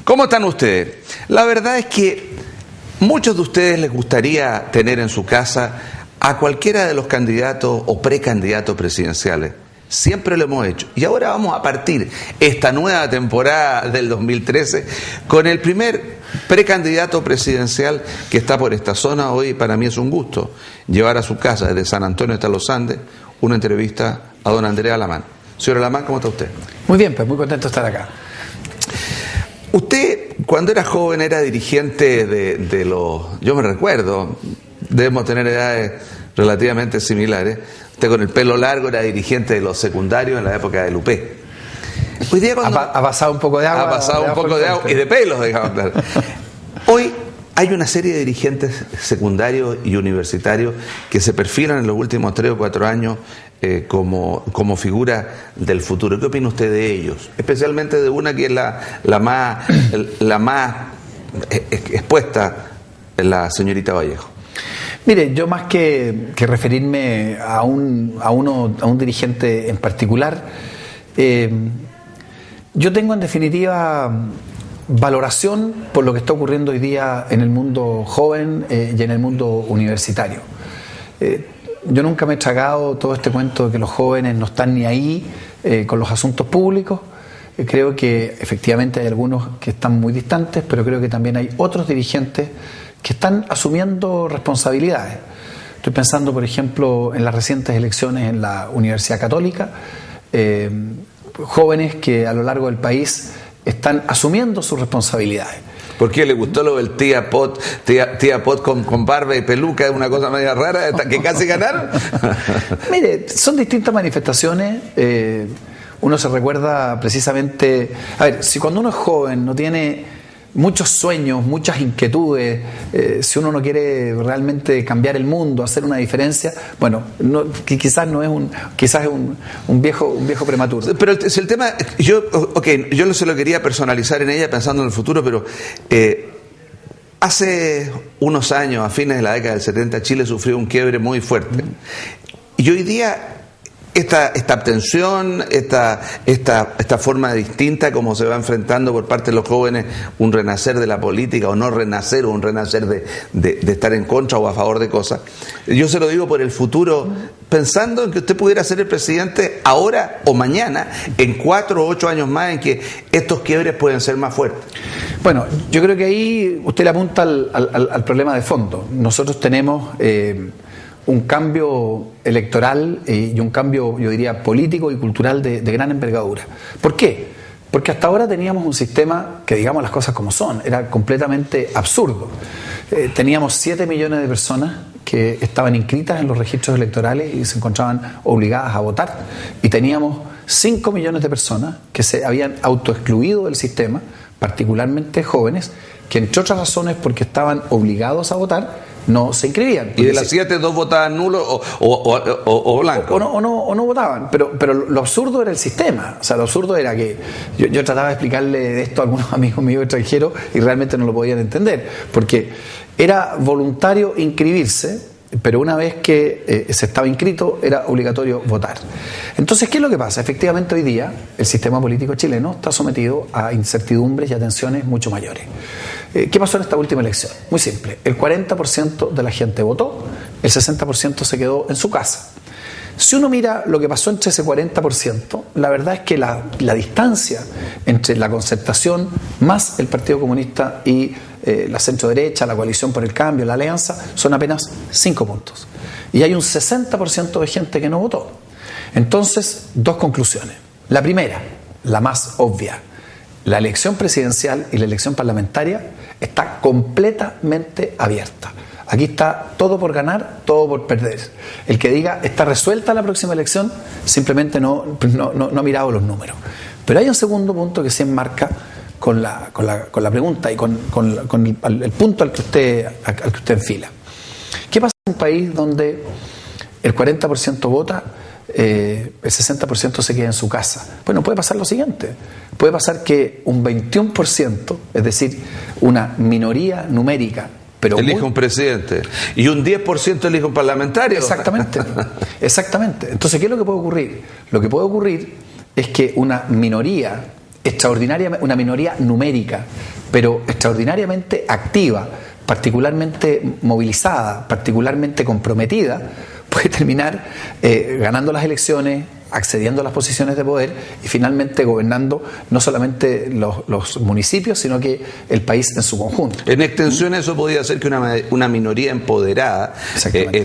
¿Cómo están ustedes? La verdad es que muchos de ustedes les gustaría tener en su casa a cualquiera de los candidatos o precandidatos presidenciales. Siempre lo hemos hecho. Y ahora vamos a partir esta nueva temporada del 2013 con el primer precandidato presidencial que está por esta zona. Hoy para mí es un gusto llevar a su casa desde San Antonio hasta Los Andes una entrevista a don Andrés Alamán. Señor Alamán, ¿cómo está usted? Muy bien, pues muy contento de estar acá. Usted, cuando era joven, era dirigente de los... Yo me recuerdo, debemos tener edades relativamente similares. Usted con el pelo largo era dirigente de los secundarios en la época del UP. Hoy día cuando... Ha pasado un poco de agua. Ha pasado un poco de agua y de pelos, digamos. Claro. Hoy hay una serie de dirigentes secundarios y universitarios que se perfilan en los últimos 3 o 4 años como figura del futuro. ¿Qué opina usted de ellos? Especialmente de una que es la más expuesta, la señorita Vallejo. Mire, yo más que referirme a un dirigente en particular, yo tengo en definitiva valoración por lo que está ocurriendo hoy día en el mundo joven y en el mundo universitario. Yo nunca me he tragado todo este cuento de que los jóvenes no están ni ahí con los asuntos públicos. Creo que efectivamente hay algunos que están muy distantes, pero creo que también hay otros dirigentes que están asumiendo responsabilidades. Estoy pensando, por ejemplo, en las recientes elecciones en la Universidad Católica, jóvenes que a lo largo del país están asumiendo sus responsabilidades. ¿Por qué le gustó lo del tía Pot con barba y peluca? Es una cosa media rara, que casi ganaron. Mire, son distintas manifestaciones. Uno se recuerda precisamente... A ver, si cuando uno es joven no tiene muchos sueños, muchas inquietudes, si uno no quiere realmente cambiar el mundo, hacer una diferencia, bueno, quizás es un viejo prematuro. Pero si el tema, yo no se lo quería personalizar en ella pensando en el futuro, pero hace unos años, a fines de la década del 70, Chile sufrió un quiebre muy fuerte. Y hoy día esta abstención, esta forma distinta como se va enfrentando por parte de los jóvenes un renacer de la política o no renacer, o un renacer de estar en contra o a favor de cosas. Yo se lo digo por el futuro, pensando en que usted pudiera ser el presidente ahora o mañana, en 4 o 8 años más, en que estos quiebres pueden ser más fuertes. Bueno, yo creo que ahí usted le apunta al problema de fondo. Nosotros tenemos un cambio electoral y un cambio, yo diría, político y cultural de gran envergadura. ¿Por qué? Porque hasta ahora teníamos un sistema que, digamos las cosas como son, era completamente absurdo. Teníamos 7 millones de personas que estaban inscritas en los registros electorales y se encontraban obligadas a votar, y teníamos 5 millones de personas que se habían autoexcluido del sistema, particularmente jóvenes, que entre otras razones porque estaban obligados a votar, no se inscribían. Y de las 7, 2 votaban nulo o blanco. O no votaban. Pero lo absurdo era el sistema. O sea, lo absurdo era que yo trataba de explicarle esto a algunos amigos míos extranjeros y realmente no lo podían entender. Porque era voluntario inscribirse, pero una vez que se estaba inscrito era obligatorio votar. Entonces, ¿qué es lo que pasa? Efectivamente, hoy día el sistema político chileno está sometido a incertidumbres y a tensiones mucho mayores. ¿Qué pasó en esta última elección? Muy simple. El 40% de la gente votó, el 60% se quedó en su casa. Si uno mira lo que pasó entre ese 40%, la verdad es que la distancia entre la Concertación más el Partido Comunista y la centro-derecha, la Coalición por el Cambio, la Alianza, son apenas 5 puntos. Y hay un 60% de gente que no votó. Entonces, 2 conclusiones. La primera, la más obvia: la elección presidencial y la elección parlamentaria está completamente abierta. Aquí está todo por ganar, todo por perder. El que diga está resuelta la próxima elección simplemente no ha mirado los números. Pero hay un segundo punto que se enmarca con la pregunta y con el punto al que usted enfila. ¿Qué pasa en un país donde el 40% vota, el 60% se queda en su casa? Bueno, puede pasar lo siguiente. Puede pasar que un 21%, es decir, una minoría numérica, pero elige un presidente y un 10% elige un parlamentario. Exactamente. Entonces, ¿qué es lo que puede ocurrir? Lo que puede ocurrir es que una minoría esté una minoría numérica, pero extraordinariamente activa, particularmente movilizada, particularmente comprometida, puede terminar ganando las elecciones, accediendo a las posiciones de poder y finalmente gobernando no solamente los municipios, sino que el país en su conjunto. En extensión eso podría ser que una minoría empoderada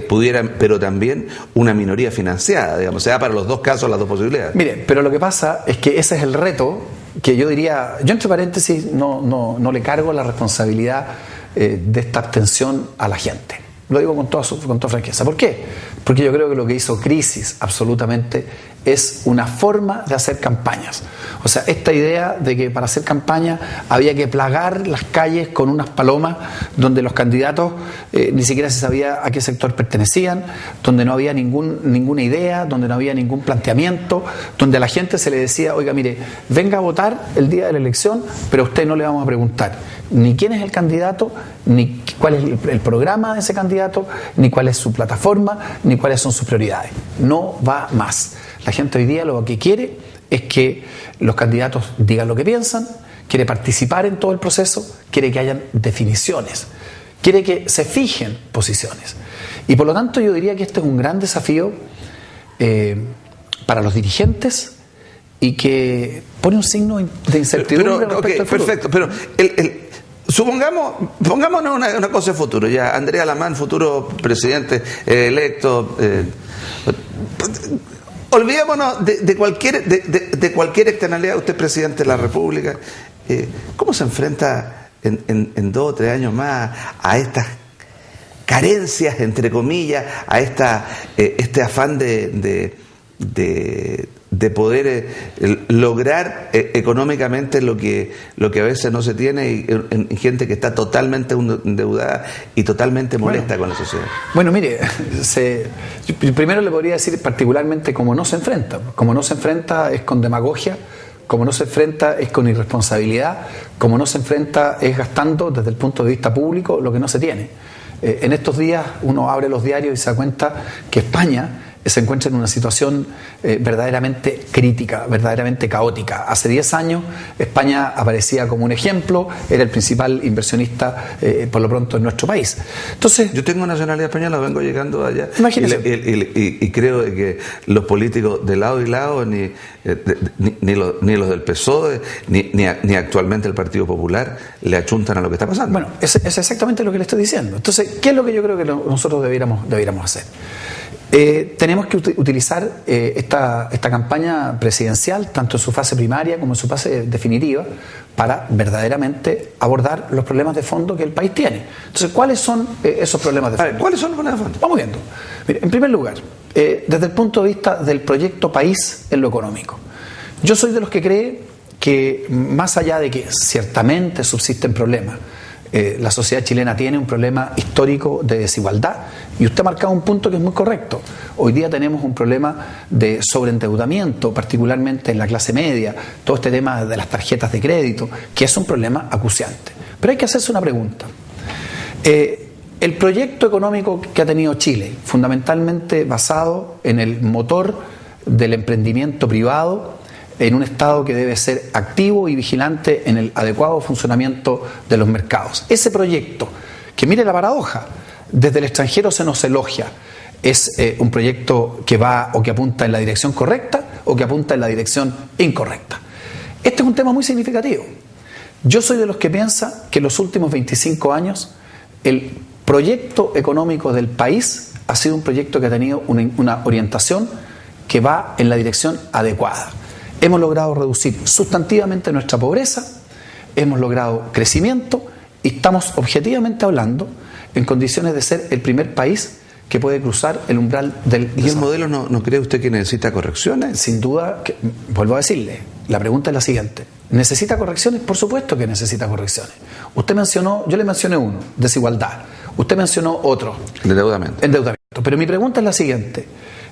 pudiera, pero también una minoría financiada, digamos, sea para los dos casos, las dos posibilidades. Mire, pero lo que pasa es que ese es el reto que yo diría, yo entre paréntesis no le cargo la responsabilidad de esta abstención a la gente. Lo digo con toda franqueza. ¿Por qué? Porque yo creo que lo que hizo Crisis absolutamente es una forma de hacer campañas. O sea, esta idea de que para hacer campaña había que plagar las calles con unas palomas donde los candidatos ni siquiera se sabía a qué sector pertenecían, donde no había ninguna idea, donde no había ningún planteamiento, donde a la gente se le decía, oiga, mire, venga a votar el día de la elección, pero a usted no le vamos a preguntar ni quién es el candidato, ni cuál es el programa de ese candidato, ni cuál es su plataforma, ni cuáles son sus prioridades. No va más. La gente hoy día lo que quiere es que los candidatos digan lo que piensan, quiere participar en todo el proceso, quiere que hayan definiciones, quiere que se fijen posiciones. Y por lo tanto yo diría que este es un gran desafío para los dirigentes y que pone un signo de incertidumbre respecto al futuro. Perfecto, pero pongámonos una cosa de futuro. Ya Andrés Alamán, futuro presidente electo, olvidémonos de cualquier externalidad. Usted es presidente de la República. ¿Cómo se enfrenta en 2 o 3 años más a estas carencias, entre comillas, a este afán de poder lograr económicamente lo que a veces no se tiene, y en gente que está totalmente endeudada y totalmente molesta con la sociedad? Bueno, mire, primero le podría decir particularmente cómo no se enfrenta. Como no se enfrenta es con demagogia, como no se enfrenta es con irresponsabilidad, como no se enfrenta es gastando desde el punto de vista público lo que no se tiene. En estos días uno abre los diarios y se da cuenta que España se encuentra en una situación verdaderamente crítica, verdaderamente caótica. Hace 10 años España aparecía como un ejemplo, era el principal inversionista por lo pronto en nuestro país. Entonces, yo tengo nacionalidad española, vengo llegando allá. Imagínese. Y creo que los políticos de lado y lado, ni los del PSOE, ni actualmente el Partido Popular, le achuntan a lo que está pasando. Bueno, es exactamente lo que le estoy diciendo. Entonces, ¿qué es lo que yo creo que nosotros debiéramos hacer? Tenemos que utilizar esta campaña presidencial, tanto en su fase primaria como en su fase definitiva, para verdaderamente abordar los problemas de fondo que el país tiene. Entonces, ¿cuáles son esos problemas de fondo? A ver, ¿cuáles son los problemas de fondo? Vamos viendo. Mire, en primer lugar, desde el punto de vista del proyecto país en lo económico. Yo soy de los que cree que, más allá de que ciertamente subsisten problemas, la sociedad chilena tiene un problema histórico de desigualdad, y usted ha marcado un punto que es muy correcto. Hoy día tenemos un problema de sobreendeudamiento, particularmente en la clase media, todo este tema de las tarjetas de crédito, que es un problema acuciante. Pero hay que hacerse una pregunta. El proyecto económico que ha tenido Chile, fundamentalmente basado en el motor del emprendimiento privado, en un Estado que debe ser activo y vigilante en el adecuado funcionamiento de los mercados. Ese proyecto, que mire la paradoja, desde el extranjero se nos elogia, es un proyecto que va o que apunta en la dirección correcta o que apunta en la dirección incorrecta. Este es un tema muy significativo. Yo soy de los que piensa que en los últimos 25 años el proyecto económico del país ha sido un proyecto que ha tenido una orientación que va en la dirección adecuada. Hemos logrado reducir sustantivamente nuestra pobreza, hemos logrado crecimiento y estamos objetivamente hablando en condiciones de ser el primer país que puede cruzar el umbral del desarrollo. ¿Y el modelo no cree usted que necesita correcciones? Sin duda, vuelvo a decirle, la pregunta es la siguiente. ¿Necesita correcciones? Por supuesto que necesita correcciones. Usted mencionó, yo le mencioné uno, desigualdad. Usted mencionó otro, endeudamiento. Pero mi pregunta es la siguiente.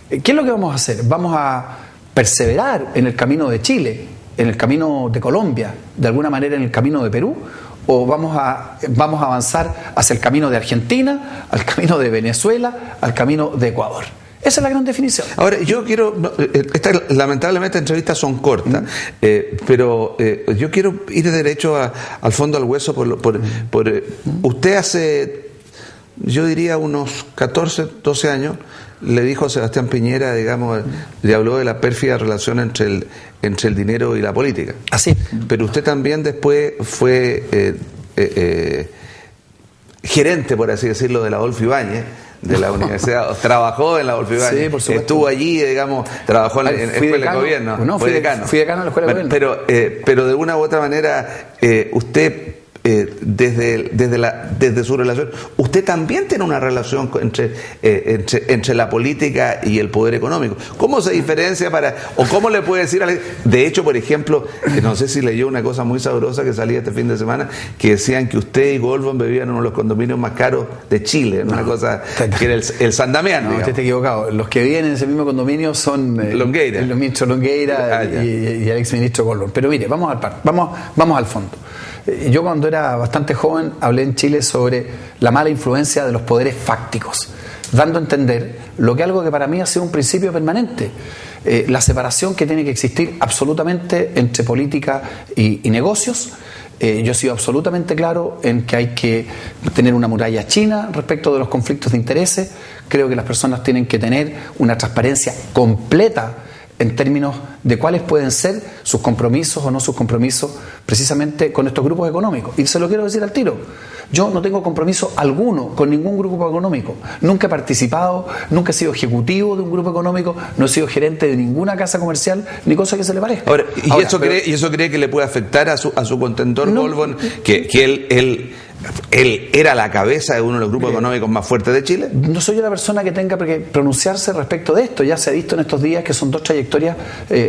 ¿Qué es lo que vamos a hacer? ¿Vamos a perseverar en el camino de Chile, en el camino de Colombia, de alguna manera en el camino de Perú? ¿O vamos a avanzar hacia el camino de Argentina, al camino de Venezuela, al camino de Ecuador? Esa es la gran definición. Ahora, yo quiero, lamentablemente entrevistas son cortas, pero yo quiero ir derecho al fondo, al hueso, usted hace, yo diría unos 14, 12 años, le dijo a Sebastián Piñera, digamos, le habló de la pérfida relación entre el dinero y la política. Así. Pero usted también después fue gerente, por así decirlo, de la Adolfo Ibáñez, de la universidad, trabajó en la Adolfo Ibáñez, sí, por supuesto. Estuvo allí, digamos, trabajó en la escuela de gobierno. No, fui decano en la escuela de gobierno. Pero de una u otra manera, usted, desde su relación, usted también tiene una relación entre la política y el poder económico. ¿Cómo se diferencia o cómo le puede decir de hecho, por ejemplo, no sé si leyó una cosa muy sabrosa que salía este fin de semana, que decían que usted y Goldman vivían en uno de los condominios más caros de Chile, una cosa que era el San Damián. No, usted está equivocado. Los que viven en ese mismo condominio son Longueira. El ministro Longueira y el exministro Goldman. Pero mire, vamos al fondo. Yo cuando era bastante joven hablé en Chile sobre la mala influencia de los poderes fácticos, dando a entender algo que para mí ha sido un principio permanente, la separación que tiene que existir absolutamente entre política y negocios. Yo he sido absolutamente claro en que hay que tener una muralla china respecto de los conflictos de intereses. Creo que las personas tienen que tener una transparencia completa en términos de cuáles pueden ser sus compromisos o no sus compromisos precisamente con estos grupos económicos. Y se lo quiero decir al tiro. Yo no tengo compromiso alguno con ningún grupo económico. Nunca he participado, nunca he sido ejecutivo de un grupo económico, no he sido gerente de ninguna casa comercial, ni cosa que se le parezca. Ahora, ¿eso cree que le puede afectar a su contendor, no, Goldman, que él era la cabeza de uno de los grupos económicos más fuertes de Chile? No soy yo la persona que tenga que pronunciarse respecto de esto. Ya se ha visto en estos días que son dos trayectorias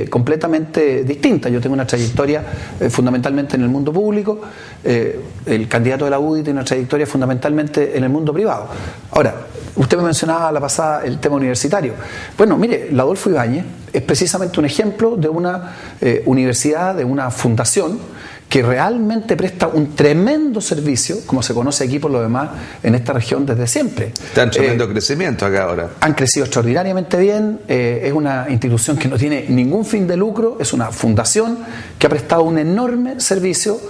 completamente distintas. Yo tengo una trayectoria fundamentalmente en el mundo público, el candidato de la UDI tiene una trayectoria fundamentalmente en el mundo privado. Ahora, usted me mencionaba la pasada el tema universitario. Bueno, mire, la Adolfo Ibáñez es precisamente un ejemplo de una universidad, de una fundación que realmente presta un tremendo servicio, como se conoce aquí por lo demás en esta región desde siempre. Está en tremendo crecimiento acá ahora. Han crecido extraordinariamente bien, es una institución que no tiene ningún fin de lucro, es una fundación que ha prestado un enorme servicio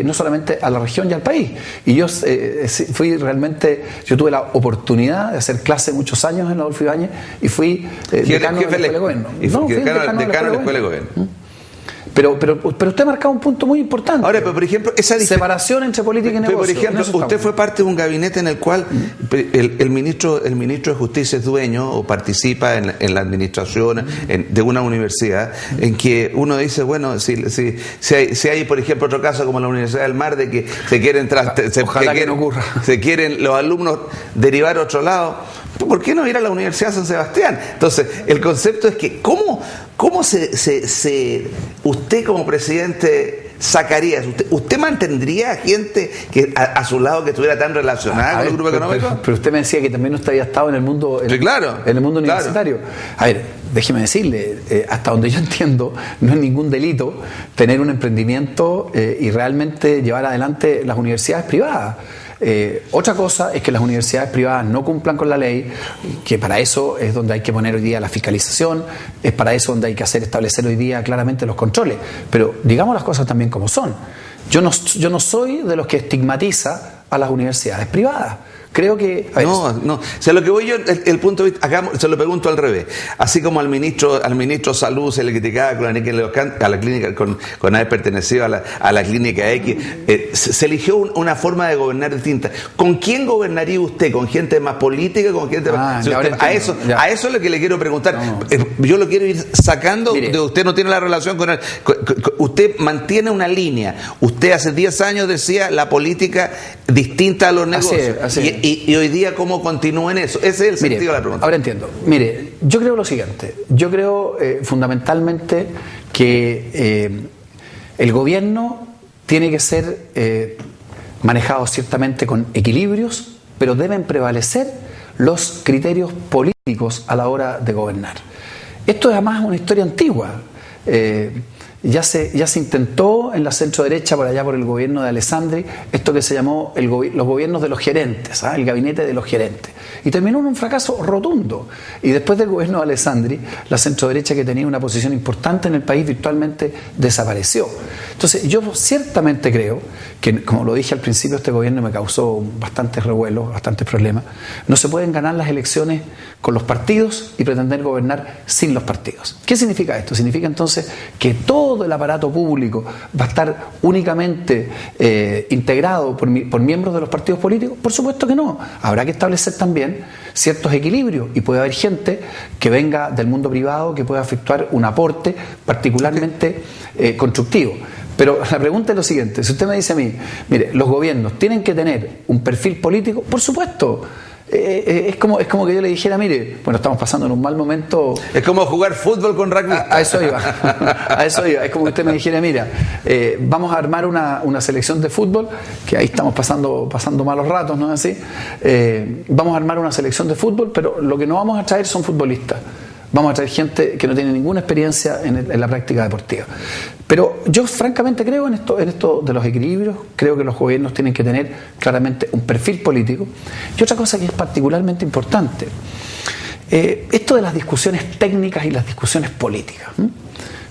no solamente a la región y al país. Y yo tuve la oportunidad de hacer clase muchos años en la Adolfo Ibáñez y fui decano de la Escuela de Gobierno. Decano de la Escuela de Gobierno. Pero usted ha marcado un punto muy importante. Ahora, pero por ejemplo, esa separación entre política y negocio. Por ejemplo, usted fue parte de un gabinete en el cual el ministro de Justicia es dueño o participa en la administración de una universidad, en que uno dice, bueno, si hay, por ejemplo, otro caso como la Universidad del Mar, de que se quieren los alumnos derivar a otro lado, ¿por qué no ir a la Universidad de San Sebastián? Entonces, el concepto es que ¿cómo usted como presidente sacaría? ¿Usted mantendría gente que a su lado que estuviera tan relacionada con el grupo económico? Pero usted me decía que también usted había estado en el mundo, en el mundo universitario. A ver, déjeme decirle, hasta donde yo entiendo, no es ningún delito tener un emprendimiento y realmente llevar adelante las universidades privadas. Otra cosa es que las universidades privadas no cumplan con la ley, que para eso es donde hay que poner hoy día la fiscalización, es para eso donde hay que establecer hoy día claramente los controles. Pero digamos las cosas también como son. Yo no soy de los que estigmatiza a las universidades privadas. Creo que... No. O sea, lo que voy yo, el punto de vista, acá se lo pregunto al revés. Así como al ministro de Salud se le criticaba a la clínica con haber pertenecido a la clínica X, se eligió una forma de gobernar distinta. ¿Con quién gobernaría usted? ¿Con gente más política? ¿Con gente más...? A eso es lo que le quiero preguntar. No. Yo lo quiero ir sacando. Mire, de usted no tiene la relación con él. Usted mantiene una línea. Usted hace 10 años decía la política distinta a los negocios. Así es. Y hoy día, ¿cómo continúa en eso? Ese es el sentido de la pregunta. Ahora entiendo. Mire, yo creo lo siguiente. Yo creo fundamentalmente que el gobierno tiene que ser manejado ciertamente con equilibrios, pero deben prevalecer los criterios políticos a la hora de gobernar. Esto es además una historia antigua. ya se intentó en la centro derecha, por allá por el gobierno de Alessandri, esto que se llamó los gobiernos de los gerentes, el gabinete de los gerentes, y terminó en un fracaso rotundo. Y después del gobierno de Alessandri, la centro derecha, que tenía una posición importante en el país, virtualmente desapareció. Entonces yo ciertamente creo que, como lo dije al principio, este gobierno me causó bastantes revuelos, bastantes problemas. No se pueden ganar las elecciones con los partidos y pretender gobernar sin los partidos. ¿Qué significa esto? Significa entonces que todo el aparato público va a estar únicamente integrado por miembros de los partidos políticos. Por supuesto que no. Habrá que establecer también ciertos equilibrios, y puede haber gente que venga del mundo privado que pueda efectuar un aporte particularmente constructivo. Pero la pregunta es lo siguiente: si usted me dice a mí, mire, los gobiernos tienen que tener un perfil político, por supuesto. Es como que yo le dijera, mire, bueno, estamos pasando en un mal momento. Es como jugar fútbol con rugby. A eso iba. A eso iba. Es como que usted me dijera, mira, vamos a armar una selección de fútbol, que ahí estamos pasando malos ratos, ¿no es así? Vamos a armar una selección de fútbol, pero lo que no vamos a traer son futbolistas. Vamos a traer gente que no tiene ninguna experiencia en la práctica deportiva. Pero yo francamente creo en esto de los equilibrios. Creo que los gobiernos tienen que tener claramente un perfil político. Y otra cosa que es particularmente importante, esto de las discusiones técnicas y las discusiones políticas.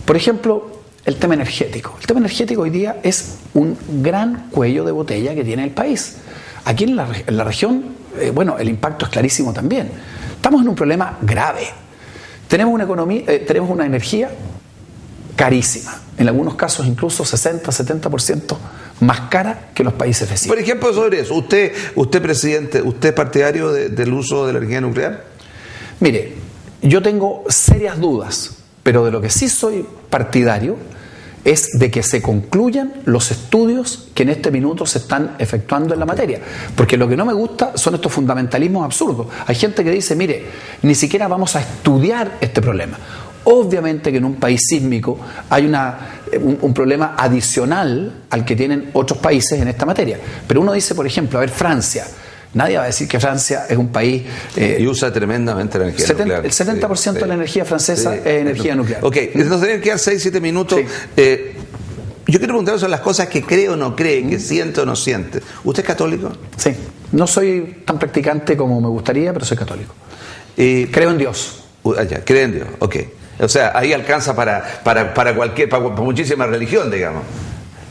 Por ejemplo, el tema energético. El tema energético hoy día es un gran cuello de botella que tiene el país. Aquí en la región, bueno, el impacto es clarísimo también. Estamos en un problema grave. Tenemos una energía carísima, en algunos casos incluso 60-70% más cara que los países vecinos. Por ejemplo, sobre eso, usted presidente, ¿usted es partidario del uso de la energía nuclear? Mire, yo tengo serias dudas, pero de lo que sí soy partidario es de que se concluyan los estudios que en este minuto se están efectuando en la materia. Porque lo que no me gusta son estos fundamentalismos absurdos. Hay gente que dice, mire, ni siquiera vamos a estudiar este problema. Obviamente que en un país sísmico hay un problema adicional al que tienen otros países en esta materia. Pero uno dice, por ejemplo, a ver, Francia. Nadie va a decir que Francia es un país... y usa tremendamente la energía nuclear. El 70% de la energía francesa es energía nuclear. Ok, nos tenemos que quedar 6-7 minutos. Sí. Yo quiero preguntaros sobre las cosas que cree o no cree, que siente o no siente. ¿Usted es católico? Sí. No soy tan practicante como me gustaría, pero soy católico. Creo en Dios. Ya, cree en Dios, ok. O sea, ahí alcanza para muchísima religión, digamos.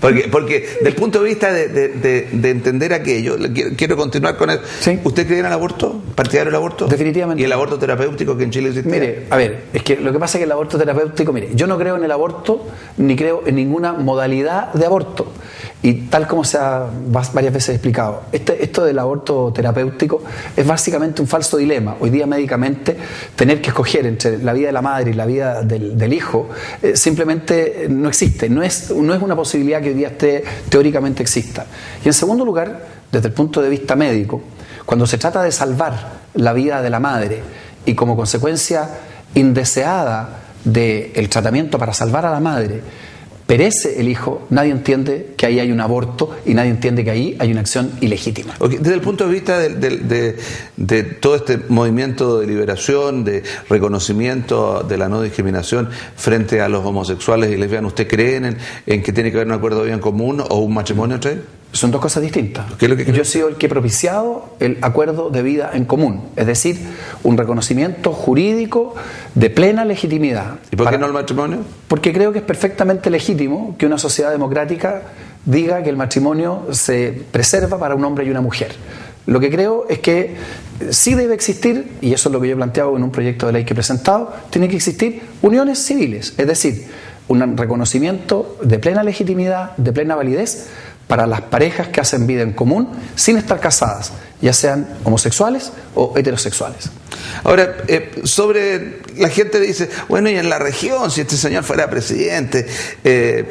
Porque del punto de vista de entender aquello, quiero continuar con eso. ¿Sí? ¿Usted cree en el aborto? ¿Partidario del aborto? Definitivamente. ¿Y el aborto terapéutico que en Chile existe? Mire, a ver, es que lo que pasa es que el aborto terapéutico, mire, yo no creo en el aborto, ni creo en ninguna modalidad de aborto. Y tal como se ha varias veces explicado, esto del aborto terapéutico es básicamente un falso dilema. Hoy día médicamente tener que escoger entre la vida de la madre y la vida del hijo simplemente no existe, no es una posibilidad que hoy día teóricamente exista. Y en segundo lugar, desde el punto de vista médico, cuando se trata de salvar la vida de la madre y como consecuencia indeseada del tratamiento para salvar a la madre, perece el hijo, nadie entiende que ahí hay un aborto y nadie entiende que ahí hay una acción ilegítima. Okay. Desde el punto de vista de todo este movimiento de liberación, de reconocimiento de la no discriminación frente a los homosexuales y lesbianas, ¿usted cree en que tiene que haber un acuerdo de bien común o un matrimonio entre ellos? Son dos cosas distintas. ¿Qué es lo que cree? Yo he sido el que he propiciado el acuerdo de vida en común, es decir, un reconocimiento jurídico de plena legitimidad. ¿Y por qué no el matrimonio? Porque creo que es perfectamente legítimo que una sociedad democrática diga que el matrimonio se preserva para un hombre y una mujer. Lo que creo es que sí debe existir, y eso es lo que yo he planteado en un proyecto de ley que he presentado, tiene que existir uniones civiles, es decir, un reconocimiento de plena legitimidad, de plena validez, para las parejas que hacen vida en común sin estar casadas, ya sean homosexuales o heterosexuales. Ahora, sobre la gente dice, bueno, y en la región, si este señor fuera presidente, ¿qué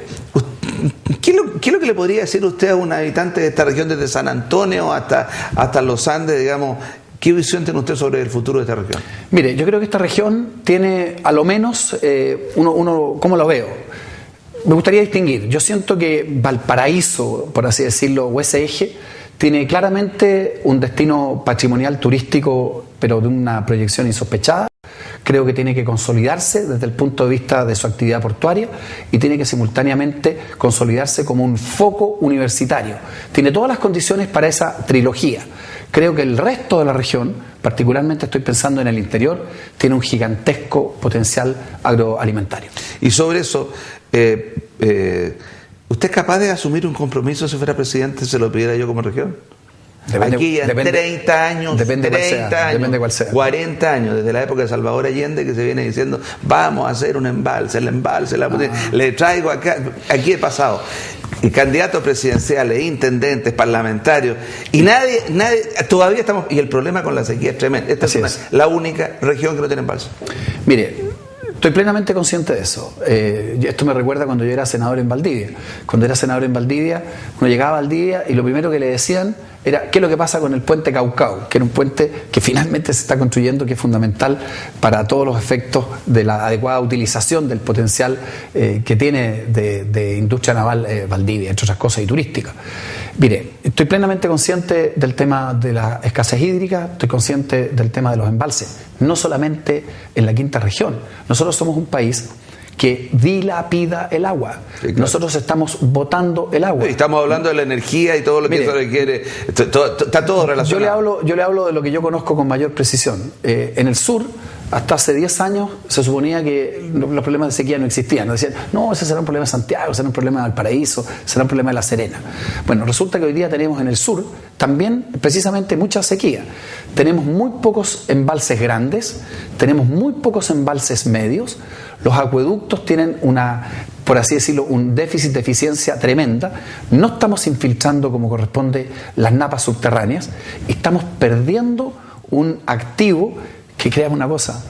es lo que le podría decir usted a un habitante de esta región, desde San Antonio hasta los Andes, digamos? ¿Qué visión tiene usted sobre el futuro de esta región? Mire, yo creo que esta región tiene, a lo menos, ¿cómo lo veo? Me gustaría distinguir. Yo siento que Valparaíso, por así decirlo, o ese eje, tiene claramente un destino patrimonial turístico, pero de una proyección insospechada. creo que tiene que consolidarse desde el punto de vista de su actividad portuaria y tiene que simultáneamente consolidarse como un foco universitario. Tiene todas las condiciones para esa trilogía. Creo que el resto de la región, particularmente estoy pensando en el interior, tiene un gigantesco potencial agroalimentario. Y sobre eso, ¿usted es capaz de asumir un compromiso si fuera presidente, se lo pidiera yo como región? Aquí en 30 años, depende 30 años, cuál sea. 40 años, desde la época de Salvador Allende, que se viene diciendo, vamos a hacer un embalse, le traigo acá, aquí he pasado, y candidatos presidenciales, intendentes, parlamentarios, y nadie, todavía estamos, y el problema con la sequía es tremendo. Esta es la única región que no tiene embalse. Mire, estoy plenamente consciente de eso. Esto me recuerda cuando yo era senador en Valdivia. Cuando era senador en Valdivia, uno llegaba a Valdivia y lo primero que le decían era ¿qué es lo que pasa con el puente Caucao? Que era un puente que finalmente se está construyendo, que es fundamental para todos los efectos de la adecuada utilización del potencial que tiene de industria naval Valdivia, entre otras cosas, y turística. Mire, estoy plenamente consciente del tema de la escasez hídrica, estoy consciente del tema de los embalses, no solamente en la quinta región. Nosotros somos un país que dilapida el agua. Sí, claro. Nosotros estamos botando el agua. Sí, estamos hablando de la energía y todo lo que eso requiere. Está todo relacionado. Yo le hablo de lo que yo conozco con mayor precisión. En el sur, hasta hace 10 años, se suponía que los problemas de sequía no existían. Nos decían, no, ese será un problema de Santiago, será un problema de Valparaíso, será un problema de La Serena. Bueno, resulta que hoy día tenemos en el sur también precisamente mucha sequía. Tenemos muy pocos embalses grandes, tenemos muy pocos embalses medios. Los acueductos tienen por así decirlo, un déficit de eficiencia tremenda. No estamos infiltrando como corresponde las napas subterráneas y estamos perdiendo un activo que, créame una cosa,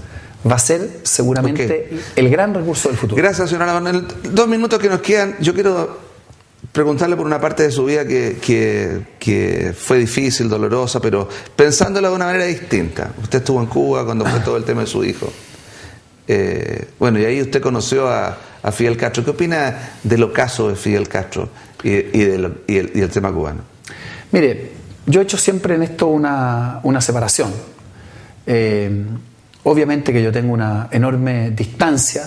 va a ser seguramente el gran recurso del futuro. Gracias, señora Coronel. 2 minutos que nos quedan. Yo quiero preguntarle por una parte de su vida que fue difícil, dolorosa, pero pensándola de una manera distinta. Usted estuvo en Cuba cuando fue todo el tema de su hijo. Bueno, y ahí usted conoció a Fidel Castro. ¿Qué opina del ocaso de Fidel Castro y el tema cubano? Mire, yo he hecho siempre en esto una separación. Obviamente que yo tengo una enorme distancia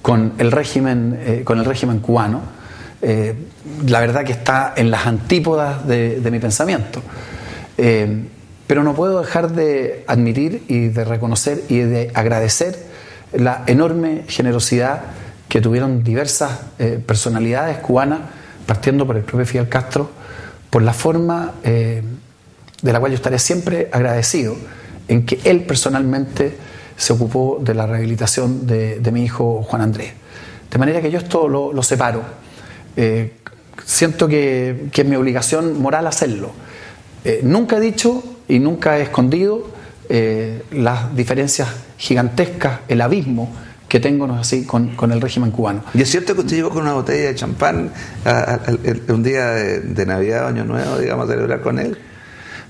con el régimen cubano. La verdad que está en las antípodas de mi pensamiento. Pero no puedo dejar de admitir y de reconocer y de agradecer la enorme generosidad que tuvieron diversas personalidades cubanas, partiendo por el propio Fidel Castro, por la forma de la cual yo estaré siempre agradecido, en que él personalmente se ocupó de la rehabilitación de mi hijo Juan Andrés. De manera que yo esto lo separo. Siento que es mi obligación moral hacerlo. Nunca he dicho y nunca he escondido las diferencias gigantescas, el abismo que tengo así con el régimen cubano. ¿Y es cierto que usted llegó con una botella de champán un día de Navidad o Año Nuevo, digamos, a celebrar con él?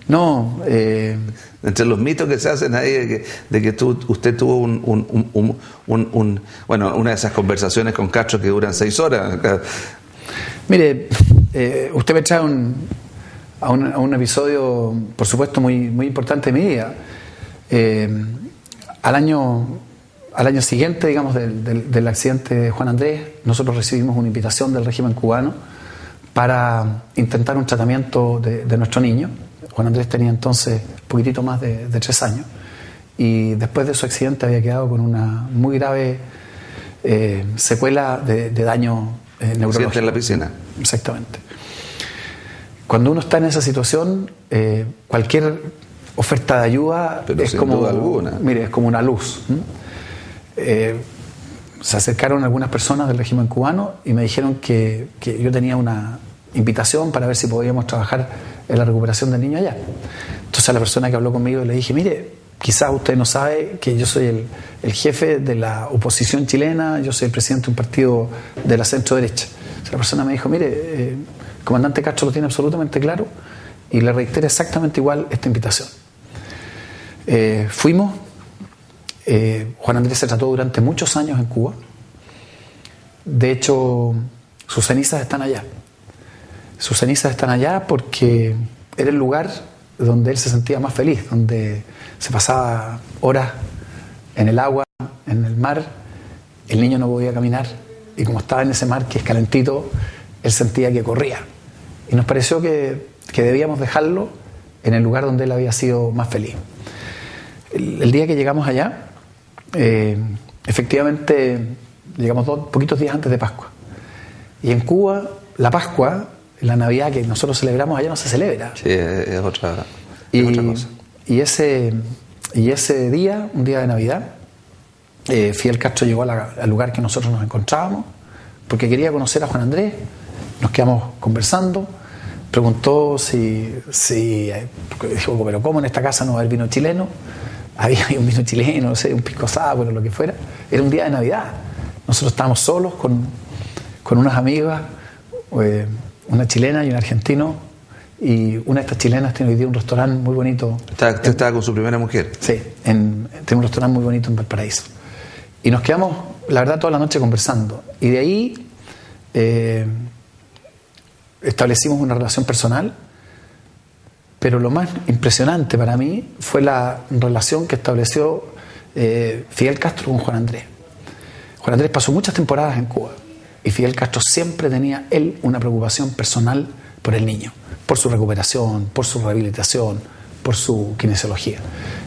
No. Entre los mitos que se hacen ahí de que usted tuvo una de esas conversaciones con Castro que duran 6 horas. Mire, usted me trae a un episodio, por supuesto, muy, muy importante de mi vida. Al año siguiente, digamos, del accidente de Juan Andrés, nosotros recibimos una invitación del régimen cubano para intentar un tratamiento de nuestro niño. Juan Andrés tenía entonces un poquitito más de 3 años y después de su accidente había quedado con una muy grave secuela de daño neurológico. En la piscina. Exactamente. Cuando uno está en esa situación, cualquier oferta de ayuda es como, mire, es como una luz. Se acercaron algunas personas del régimen cubano y me dijeron que yo tenía una invitación para ver si podíamos trabajar en la recuperación del niño allá. Entonces a la persona que habló conmigo le dije, mire, quizás usted no sabe que yo soy el jefe de la oposición chilena, yo soy el presidente de un partido de la centro derecha. Entonces la persona me dijo, mire, el comandante Castro lo tiene absolutamente claro y le reitero exactamente igual esta invitación. Fuimos. Juan Andrés se trató durante muchos años en Cuba. De hecho, sus cenizas están allá. Sus cenizas están allá porque era el lugar donde él se sentía más feliz, donde se pasaba horas en el agua, en el mar, el niño no podía caminar, y como estaba en ese mar que es calentito, él sentía que corría. Y nos pareció que debíamos dejarlo en el lugar donde él había sido más feliz. El día que llegamos allá, efectivamente llegamos poquitos días antes de Pascua. Y en Cuba, la Pascua, la Navidad que nosotros celebramos allá no se celebra. Sí, es otra cosa. Y ese día, un día de Navidad, Fidel Castro llegó al lugar que nosotros nos encontrábamos porque quería conocer a Juan Andrés. Nos quedamos conversando, preguntó dijo, pero ¿cómo en esta casa no va a haber vino chileno? Había un vino chileno, no sé, un pisco sour o lo que fuera. Era un día de Navidad. Nosotros estábamos solos con unas amigas, una chilena y un argentino, y una de estas chilenas tiene hoy día un restaurante muy bonito. ¿Usted estaba con su primera mujer? Sí, tiene un restaurante muy bonito en Valparaíso. Y nos quedamos, la verdad, toda la noche conversando. Y de ahí establecimos una relación personal, pero lo más impresionante para mí fue la relación que estableció Fidel Castro con Juan Andrés. Juan Andrés pasó muchas temporadas en Cuba y Fidel Castro siempre tenía él una preocupación personal por el niño, por su recuperación, por su rehabilitación, por su kinesiología.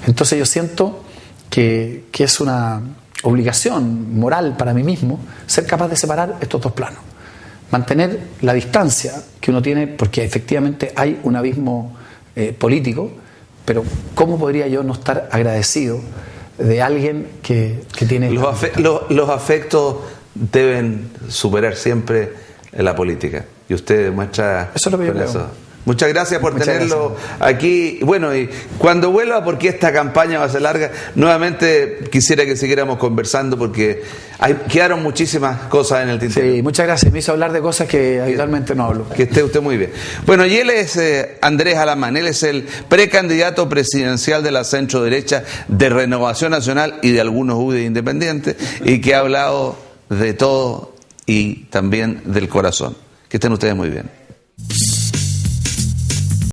Entonces yo siento que es una obligación moral para mí mismo ser capaz de separar estos dos planos, mantener la distancia que uno tiene, porque efectivamente hay un abismo político, pero ¿cómo podría yo no estar agradecido de alguien que tiene... Los afectos deben superar siempre la política, y usted demuestra eso es lo que yo creo. Muchas gracias por tenerlo aquí. Bueno, y cuando vuelva, porque esta campaña va a ser larga, nuevamente quisiera que siguiéramos conversando porque quedaron muchísimas cosas en el tintero. Sí, muchas gracias. Me hizo hablar de cosas que habitualmente no hablo. Que esté usted muy bien. Bueno, y él es Andrés Alamán, él es el precandidato presidencial de la centro derecha de Renovación Nacional y de algunos UDI independientes, y que ha hablado de todo y también del corazón. Que estén ustedes muy bien.